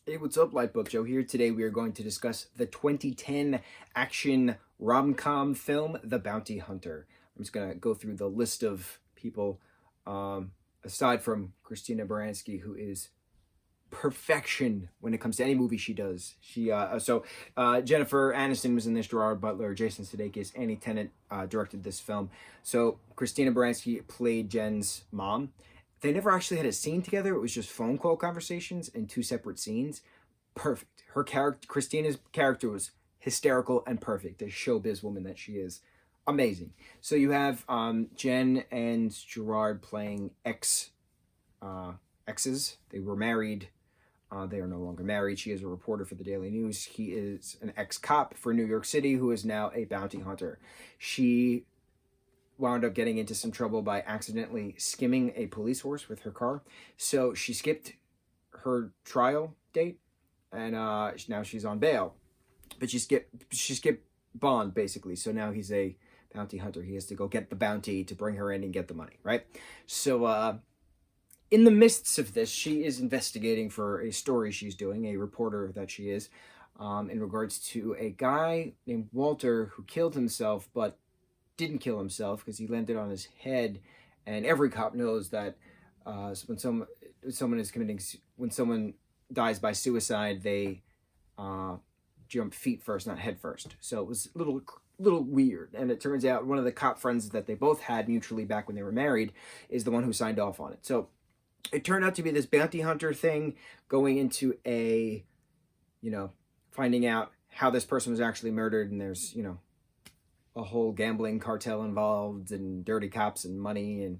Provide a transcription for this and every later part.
Hey, what's up, Lightbolt Joe here. Today we are going to discuss the 2010 action rom-com film, The Bounty Hunter. I'm just going to go through the list of people, aside from Christina Baranski, who is perfection when it comes to any movie she does. Jennifer Aniston was in this, Gerard Butler, Jason Sudeikis, Annie Tennant directed this film. So Christina Baranski played Jen's mom. They never actually had a scene together. It was just phone call conversations in two separate scenes. Perfect. Her character, Christina's character, was hysterical and perfect. The showbiz woman that she is. Amazing. So you have Jen and Gerard playing exes. They were married. They are no longer married. She is a reporter for the Daily News. He is an ex-cop for New York City who is now a bounty hunter. She wound up getting into some trouble by accidentally skimming a police horse with her car. So she skipped her trial date, and now she's on bail. But she skipped bond, basically. So now he's a bounty hunter. He has to go get the bounty to bring her in and get the money, right? So in the midst of this, she is investigating for a story she's doing, a reporter that she is, in regards to a guy named Walter who killed himself, but didn't kill himself because he landed on his head. And every cop knows that when someone dies by suicide, they jump feet first, not head first. So it was a little weird. And it turns out one of the cop friends that they both had mutually back when they were married is the one who signed off on it. So it turned out to be this bounty hunter thing going into finding out how this person was actually murdered. And there's, a whole gambling cartel involved and dirty cops and money and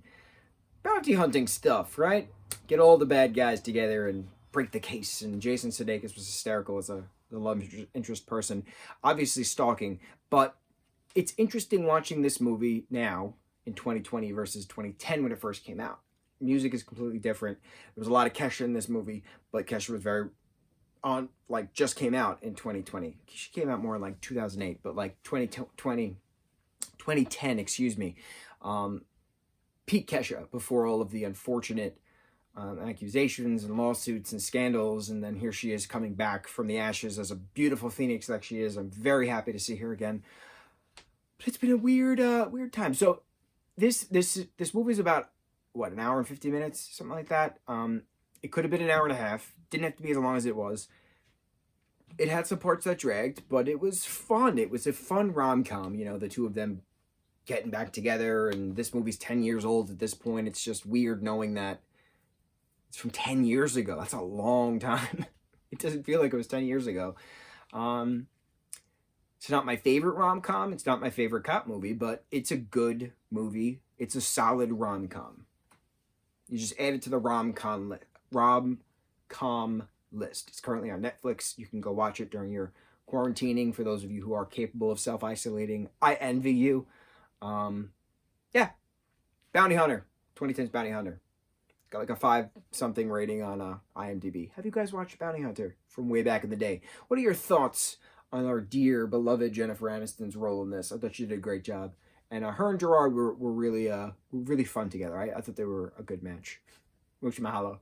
bounty hunting stuff, right? Get all the bad guys together and break the case. And Jason Sudeikis was hysterical as the love interest person, obviously stalking. But it's interesting watching this movie now in 2020 versus 2010 when it first came out. Music is completely different. There was a lot of Kesha in this movie, but Kesha was just came out in 2020. She came out more in 2008, but 2010, excuse me. Peak Kesha before all of the unfortunate accusations and lawsuits and scandals, and then here she is coming back from the ashes as a beautiful phoenix like she is. I'm very happy to see her again. But it's been a weird time. So this movie is about what, an hour and 50 minutes, something like that. It could have been an hour and a half. Didn't have to be as long as it was. It had some parts that dragged, but it was fun. It was a fun rom-com, the two of them getting back together, and this movie's 10 years old at this point. It's just weird knowing that it's from 10 years ago. That's a long time. It doesn't feel like it was 10 years ago. It's not my favorite rom-com. It's not my favorite cop movie, but it's a good movie. It's a solid rom-com. You just add it to the rom-com list. It's currently on Netflix. You can go watch it during your quarantining for those of you who are capable of self-isolating. I envy you. Yeah. Bounty Hunter. 2010's Bounty Hunter. Got a 5-something rating on IMDb. Have you guys watched Bounty Hunter from way back in the day? What are your thoughts on our dear, beloved Jennifer Aniston's role in this? I thought she did a great job. And her and Gerard were really fun together. I thought they were a good match. Mucho mahalo.